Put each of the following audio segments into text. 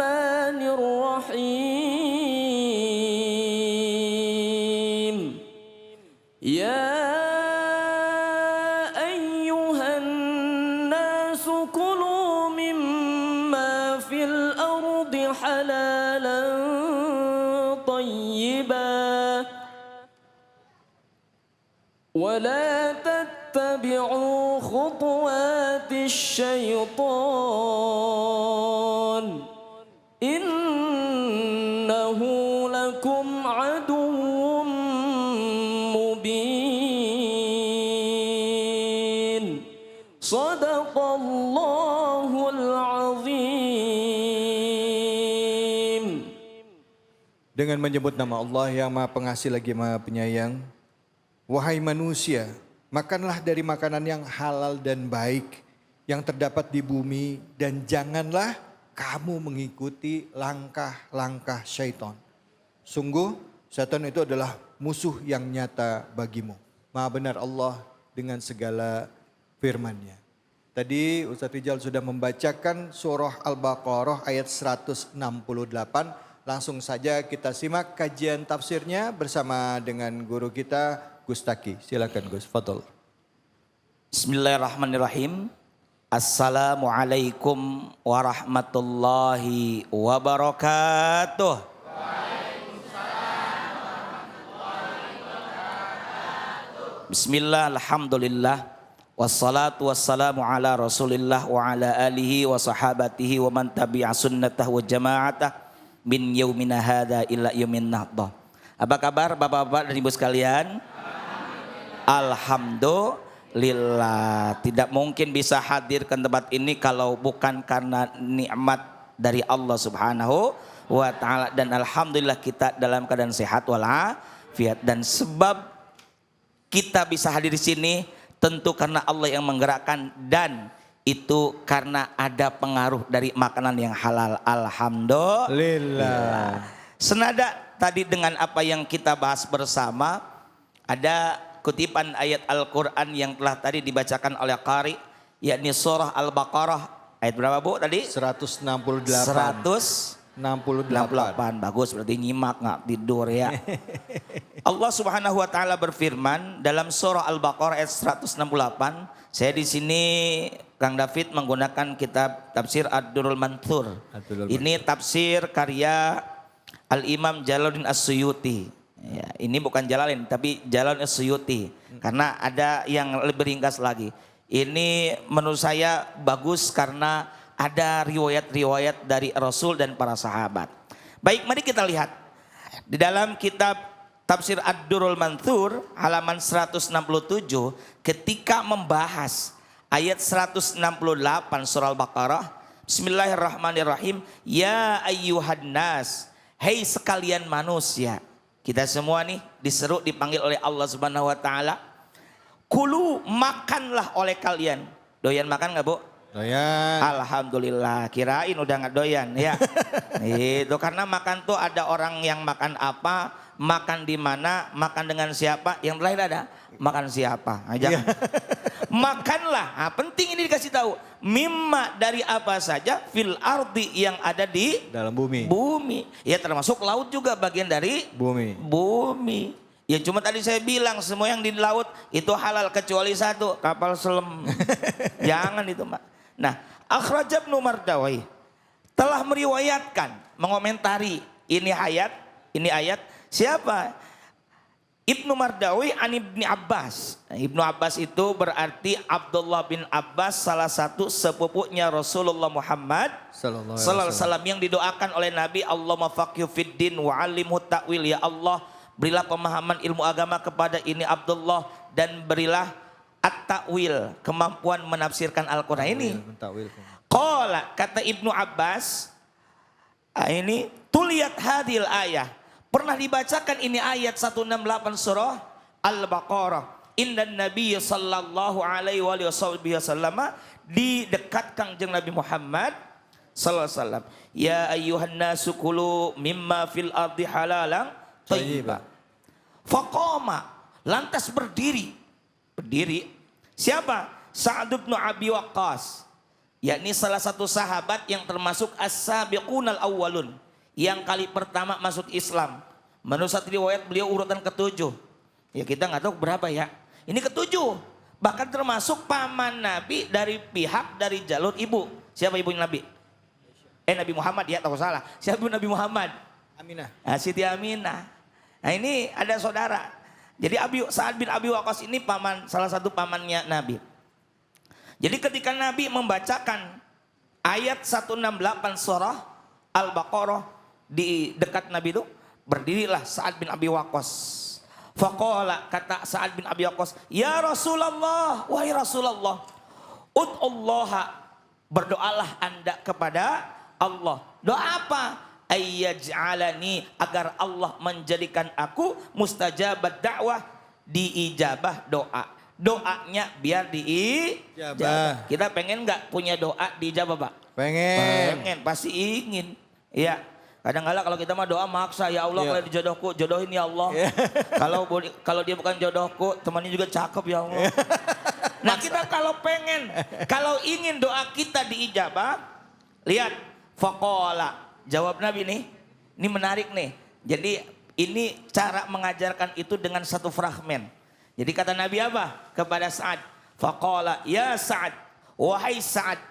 الرحمن الرحيم يا أيها الناس كلوا مما في الأرض حلالا طيبا ولا تتبعوا خطوات الشيطان إنه لكم عدو مبين صدق الله العظيم. Dengan menyebut nama Allah yang Maha Pengasih lagi Maha Penyayang. Wahai manusia, makanlah dari makanan yang halal dan baik yang terdapat di bumi dan janganlah kamu mengikuti langkah-langkah syaitan. Sungguh syaitan itu adalah musuh yang nyata bagimu. Maha benar Allah dengan segala firman-Nya. Tadi Ustaz Rijal sudah membacakan surah Al-Baqarah ayat 168. Langsung saja kita simak kajian tafsirnya bersama dengan guru kita Gus Taki. Silakan Gus, fadhol. Bismillahirrahmanirrahim. Assalamualaikum warahmatullahi wabarakatuh. Bismillah, alhamdulillah. Wassalatu wassalamu ala rasulillah wa ala alihi wa sahabatihi wa man tabi'a sunnatah wa jama'atah min yaumina hadha ila yaumin nahdah. Apa kabar bapak-bapak dan ibu sekalian? Alhamdulillah. Tidak mungkin bisa hadir ke tempat ini kalau bukan karena nikmat dari Allah Subhanahu wa taala, dan alhamdulillah kita dalam keadaan sehat walafiat. Dan sebab kita bisa hadir di sini tentu karena Allah yang menggerakkan, dan itu karena ada pengaruh dari makanan yang halal. Alhamdulillah. Senada tadi dengan apa yang kita bahas bersama, ada kutipan ayat Al-Quran yang telah tadi dibacakan oleh Qari, yakni surah Al-Baqarah. Ayat berapa Bu tadi? 168. 168. Bagus, berarti nyimak nggak tidur ya. Allah Subhanahu wa taala berfirman dalam surah Al-Baqarah ayat 168. Saya di sini Kang David menggunakan kitab tafsir Ad-Durrul Manthur. Ini tafsir karya Al-Imam Jalaluddin As-Suyuti. Ya, ini bukan Jalalain tapi Jalaluddin As-Suyuti, karena ada yang lebih ringkas lagi. Ini menurut saya bagus karena ada riwayat-riwayat dari Rasul dan para sahabat. Baik, mari kita lihat di dalam kitab tafsir Ad-Durrul Manthur halaman 167 ketika membahas ayat 168 surah Al-Baqarah. Bismillahirrahmanirrahim. Ya ayyuhan nas, hei sekalian manusia. Kita semua nih diseru, dipanggil oleh Allah Subhanahu wa taala. Kulu, makanlah oleh kalian. Doyan makan enggak, Bu? Doyan. Alhamdulillah, kirain udah enggak doyan ya. Itu karena makan tuh ada orang yang makan apa, makan di mana, makan dengan siapa, yang lain ada makan siapa. Nah, jangan. Makanlah, nah, penting ini dikasih tahu. Mimma, dari apa saja, fil ardi, yang ada di dalam bumi. Bumi, ya termasuk laut juga bagian dari bumi. Ya cuma tadi saya bilang semua yang di laut itu halal kecuali satu, kapal selam. Jangan itu Mbak. Nah, Akhraj Ibnu Mardawi telah meriwayatkan, mengomentari ini ayat siapa? Ibnu Mardawi an Ibni Abbas. Ibnu Abbas itu berarti Abdullah bin Abbas, salah satu sepupunya Rasulullah Muhammad sallallahu alaihi wasallam, yang didoakan oleh Nabi, Allahumma faqih fid din wa 'allimhu ta'wil. Ya Allah, berilah pemahaman ilmu agama kepada ini Abdullah, dan berilah at-ta'wil, kemampuan menafsirkan Al-Qur'an ini. Qala, kata Ibnu Abbas, ini tuliyat hadil ayah, pernah dibacakan ini ayat 168 surah Al-Baqarah. Indan Nabi sallallahu alaihi wasallam, di dekat Kangjeng Nabi Muhammad sallallahu alaihi wasallam. Ya ayyuhan nasu kulu mimma fil ardi halalan thayyiba. Faqama, lantas berdiri. Siapa? Sa'ad bin Abi Waqqas. yakni salah satu sahabat yang termasuk as-sabiqunal awwalun, yang kali pertama masuk Islam. Menurut satu riwayat beliau urutan ketujuh. Ya kita nggak tahu berapa ya. Ini ketujuh. Bahkan termasuk paman Nabi dari pihak dari jalur ibu. Siapa ibunya Nabi? Nabi Muhammad ya, tahu salah. Siapa ibu Nabi Muhammad? Aminah. Siti Aminah. Nah ini ada saudara. Jadi Sa'ad bin Abi Waqqas ini salah satu pamannya Nabi. Jadi ketika Nabi membacakan ayat 168 surah Al-Baqarah di dekat Nabi itu, berdirilah Sa'ad bin Abi Waqqas. Faqala, kata Sa'ad bin Abi Waqqas, ya Rasulullah, wahai Rasulullah, ud'ullaha, berdoalah Anda kepada Allah. Doa apa? Ayyaj'alani, agar Allah menjadikan aku mustajabat dakwah, diijabah doa. Doanya biar diijabah. Kita pengen nggak punya doa diijabah, Pak? Pengen, pasti ingin. Iya. Kadang-kadang kalau kita mah doa maksa, ya Allah kalau dijodohku, jodohin ya Allah. Kalau dia bukan jodohku, temannya juga cakep ya Allah. Nah kita kalau ingin doa kita diijabah, lihat faqala, jawab Nabi nih, ini menarik nih. Jadi ini cara mengajarkan itu dengan satu fragmen. Jadi kata Nabi apa kepada Sa'ad? Faqala, ya Sa'ad, wahai Sa'ad,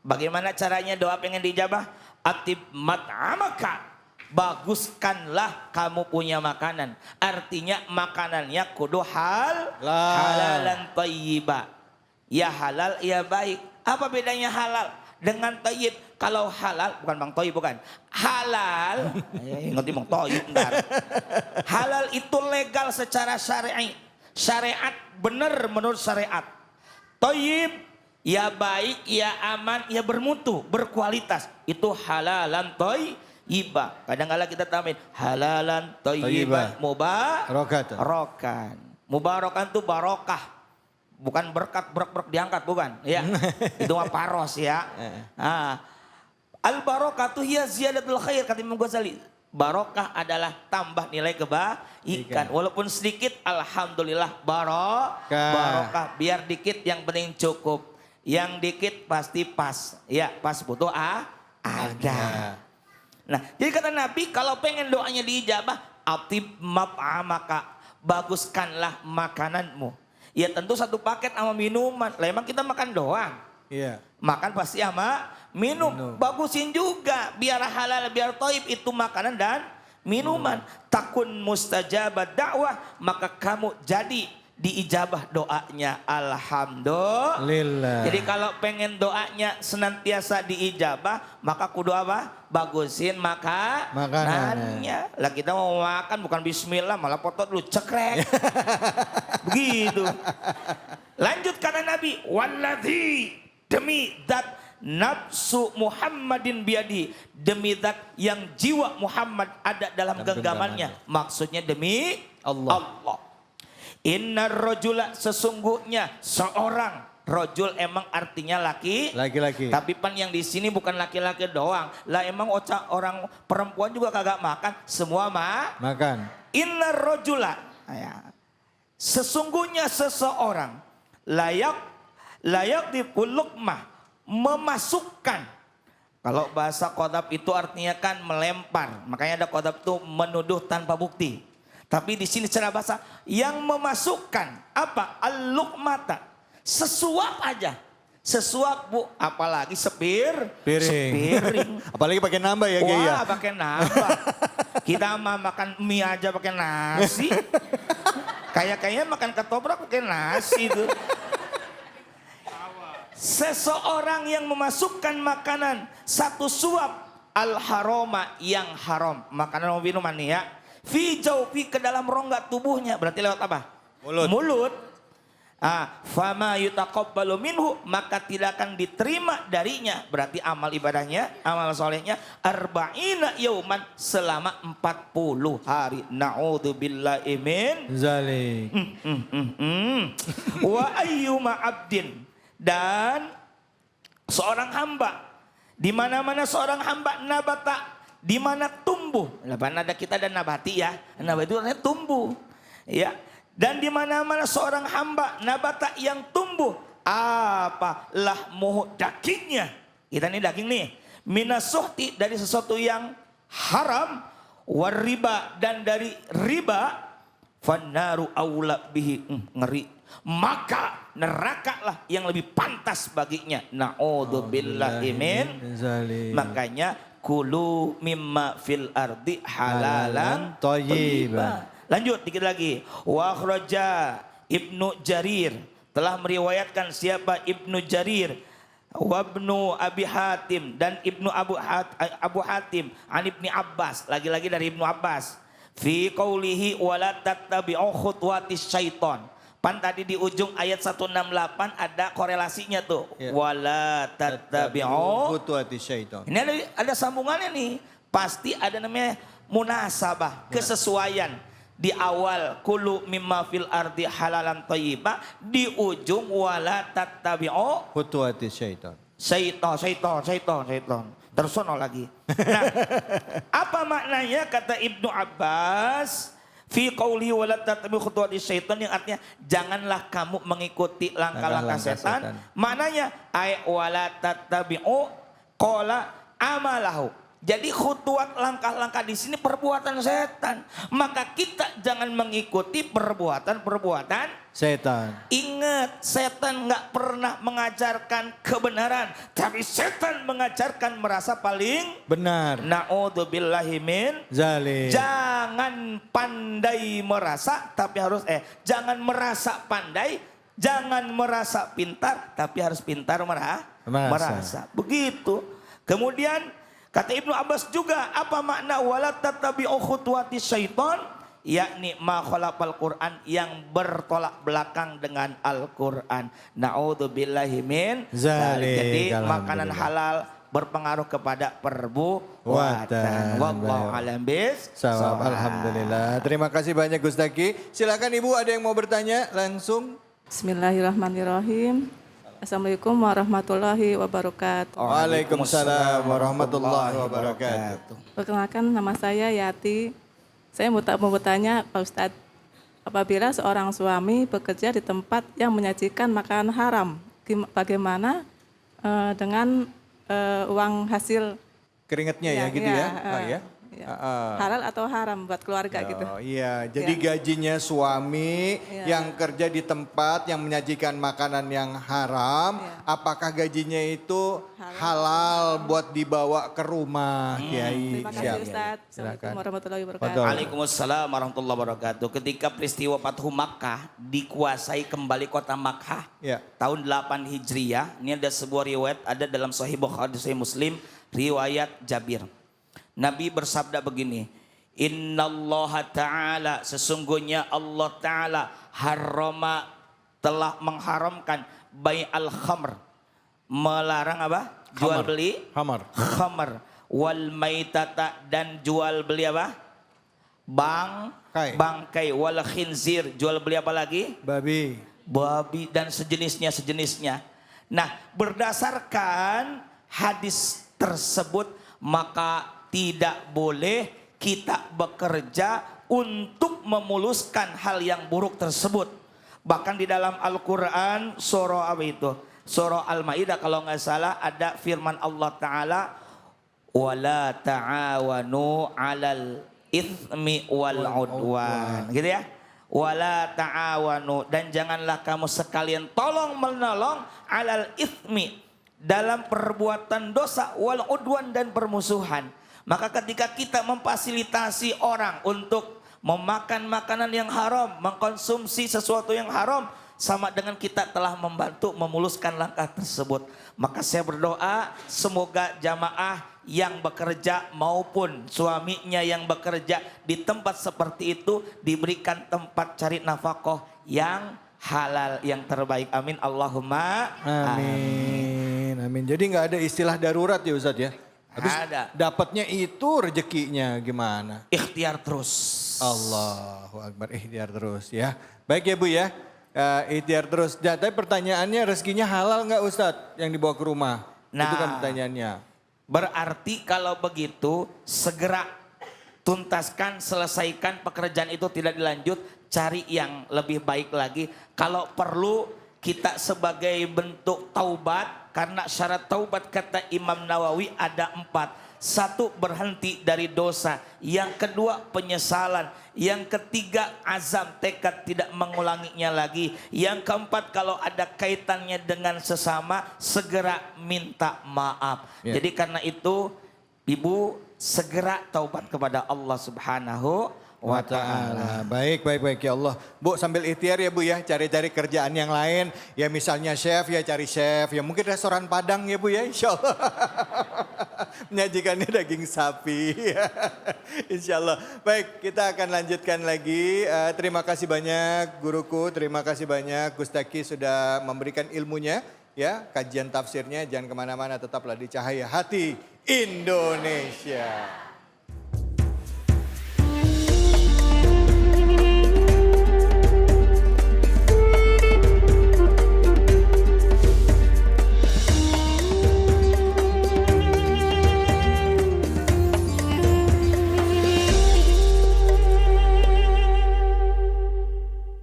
bagaimana caranya doa pengen dijabah? Atib mat'amaka, baguskanlah kamu punya makanan. Artinya makanannya kudu halalan thayyiba. Ya halal, ya baik. Apa bedanya halal dengan thayyib? Kalau halal, bukan Bang Toyib, bukan. Halal, ngerti Bang Toyib ntar. Halal itu legal secara syar'i. Syariat benar menurut syariat. Thayyib, ya baik, ya aman, ya bermutu, berkualitas. Itu halalan thayyiba. Kadang-kadang kita tambahin halalan thayyiba mubarakan. Mubarakan itu barokah. Bukan berkat brek diangkat, bukan. Ya. Itu mah paros ya. Al barokatu hiya ziyadatul khair, kata Imam Ghazali. Barokah adalah tambah nilai kebaikan. Walaupun sedikit, alhamdulillah barokah. Biar dikit yang penting cukup. Yang dikit pasti pas. Ya pas butuh ada. Nah jadi kata Nabi, kalau pengen doanya diijabah, atib map'amaka, baguskanlah makananmu. Ya tentu satu paket sama minuman. Lah emang kita makan doang. Iya. Makan pasti sama minum. Bagusin juga biar halal, biar thayyib, itu makanan dan minuman. Takun mustajabat dakwah, maka kamu jadi diijabah doanya. Alhamdulillah. Jadi kalau pengen doanya senantiasa diijabah, maka kudu apa? Bagusin makanannya. Lah kita mau makan bukan bismillah, malah foto dulu cekrek. Begitu. Lanjut kata Nabi, walladzi, demi zat nafsu Muhammadin biadi, demi zat yang jiwa Muhammad ada dalam genggamannya. Maksudnya demi Allah. Innar rajula, sesungguhnya seorang. Rajul emang artinya laki-laki. Tapi pan yang di sini bukan laki-laki doang. Lah emang orang perempuan juga kagak makan, semua makan. Innar rajula, sesungguhnya seseorang layak dikulukmah, memasukkan. Kalau bahasa qadab itu artinya kan melempar. Makanya ada qadab itu menuduh tanpa bukti. Tapi di sini secara bahasa yang memasukkan apa? Al-luqmata. Sesuap aja. Sesuap bu, apalagi sepiring. Apalagi pakai nambah ya Kiai. Wah, pakai nambah. Kita mah makan mie aja pakai nasi. Kayaknya makan ketoprak pakai nasi tuh. Seseorang yang memasukkan makanan satu suap al-haroma, yang haram, makanan atau minuman nih ya, fi jaufi, ke dalam rongga tubuhnya, berarti lewat apa? Mulut. Fama yutaqabbalu minhu, maka tidak akan diterima darinya, berarti amal ibadahnya, amal solehnya, arba'ina yauman, selama 40 hari. Na'udzubillahi min zalik. Wa ayyuma abdin, dan seorang hamba, di mana-mana seorang hamba nabata, di mana tumbuh. Ada kita dan nabati ya. Nabati itu artinya tumbuh. Ya. Dan di mana-mana seorang hamba nabata yang tumbuh apa lahmuhu dagingnya. Kita ini daging nih. Minasuhti dari sesuatu yang haram. Wariba dan dari riba. Fannaru aula bihi. Ngeri. Maka nerakalah yang lebih pantas baginya. Na'udzubillahi min. Makanya kulu mimma fil ardi halalan thayyiban. Lanjut dikit lagi. Wa akhraja Ibnu Jarir telah meriwayatkan siapa Ibnu Jarir wa Ibnu Abi Hatim dan Ibnu Abu Hatim an Ibni Abbas, lagi-lagi dari Ibnu Abbas, fi qaulihi wala tattabi'u khutuwatis syaiton. Pan tadi di ujung ayat 168 ada korelasinya tuh. Ya. Wala tattabi'u khutuwatis syaiton. Ini ada sambungannya nih. Pasti ada namanya munasabah, kesesuaian. Di awal kulu mimma fil ardi halalan thayyiba, di ujung wala tattabi'u khutuwatis syaiton. Syaiton. Tersono lagi. Nah, apa maknanya kata Ibnu Abbas? Fi qauli wala tattabi'u khutuwatis syaiton, yang artinya janganlah kamu mengikuti langkah-langkah setan. Maknanya ay wala tattabi'u qala amalahu. Jadi khutuat langkah-langkah di sini perbuatan setan. Maka kita jangan mengikuti perbuatan setan. Ingat, setan nggak pernah mengajarkan kebenaran, tapi setan mengajarkan merasa paling benar. Na'udzubillahi min zalim. Jangan pandai merasa, tapi harus jangan merasa pandai, jangan merasa pintar, tapi harus pintar merasa. Begitu. Kemudian kata Ibnu Abbas juga, apa makna wala tattabi'u khutuwatis syaiton? Yakni ma khalaqal Quran, yang bertolak belakang dengan Al-Quran. Na'udzubillahi min zalim. Jadi makanan halal berpengaruh kepada perbuatan. Wallahu a'lam bissawab. Alhamdulillah. Terima kasih banyak Gus Daki. Silakan Ibu, ada yang mau bertanya langsung? Bismillahirrahmanirrahim. Assalamualaikum warahmatullahi wabarakatuh. Waalaikumsalam warahmatullahi wabarakatuh. Perkenalkan, nama saya Yati. Saya mau bertanya Pak Ustadz, apabila seorang suami bekerja di tempat yang menyajikan makanan haram, bagaimana dengan uang hasil keringatnya gitu ya? Halal atau haram buat keluarga gitu. Iya, jadi gajinya suami yang kerja di tempat yang menyajikan makanan yang haram, apakah gajinya itu halal buat dibawa ke rumah? Kiai. Terima kasih Ustaz. Assalamualaikum warahmatullahi wabarakatuh. Waalaikumsalam warahmatullahi wabarakatuh. Ketika peristiwa Fathu Makkah, dikuasai kembali kota Makkah, tahun 8 Hijriah, ini ada sebuah riwayat, ada dalam Sahih Bukhari, Sahih Muslim, riwayat Jabir. Nabi bersabda begini, Innallaha ta'ala, sesungguhnya Allah ta'ala harrama, telah mengharamkan bai'al khamr, melarang apa? Jual beli khamr, wal maitata, dan jual beli apa? Bangkai, wal khinzir, jual beli apa lagi? Babi dan sejenisnya. Nah, berdasarkan hadis tersebut, maka tidak boleh kita bekerja untuk memuluskan hal yang buruk tersebut. Bahkan di dalam Al-Quran surah apa itu? Surah Al-Ma'idah kalau nggak salah ada firman Allah Ta'ala, wala ta'awanu 'alal itsmi wal 'udwan. Gitu ya. Wala ta'awanu, dan janganlah kamu sekalian tolong menolong 'alal itsmi, dalam perbuatan dosa, wal 'udwan, dan permusuhan. Maka ketika kita memfasilitasi orang untuk memakan makanan yang haram, mengkonsumsi sesuatu yang haram, sama dengan kita telah membantu memuluskan langkah tersebut. Maka saya berdoa semoga jamaah yang bekerja maupun suaminya yang bekerja di tempat seperti itu diberikan tempat cari nafkah yang halal, yang terbaik. Amin Allahumma amin. Jadi nggak ada istilah darurat ya Ustadz ya? Habis ada. Dapatnya itu rezekinya gimana? Ikhtiar terus. Allahu Akbar, ikhtiar terus ya. Baik ya Bu ya, ikhtiar terus. Tapi pertanyaannya, rezekinya halal nggak Ustadz yang dibawa ke rumah? Itu kan pertanyaannya. Berarti kalau begitu segera tuntaskan, selesaikan pekerjaan itu, tidak dilanjut, cari yang lebih baik lagi. Kalau perlu kita sebagai bentuk taubat, karena syarat taubat kata Imam Nawawi ada 4. 1, berhenti dari dosa. Yang kedua, penyesalan. Yang ketiga, azam, tekad tidak mengulanginya lagi. Yang keempat, kalau ada kaitannya dengan sesama, segera minta maaf. Jadi karena itu, Ibu segera taubat kepada Allah Subhanahu wa ta'ala. Baik ya Allah. Bu, sambil ikhtiar ya Bu ya, cari-cari kerjaan yang lain. Ya misalnya chef ya, cari chef. Ya mungkin restoran Padang ya Bu ya, insya Allah. Menyajikannya daging sapi. Insya Allah. Baik, kita akan lanjutkan lagi. Terima kasih banyak guruku, terima kasih banyak Gustaki sudah memberikan ilmunya. Ya, kajian tafsirnya, jangan kemana-mana, tetaplah di Cahaya Hati Indonesia.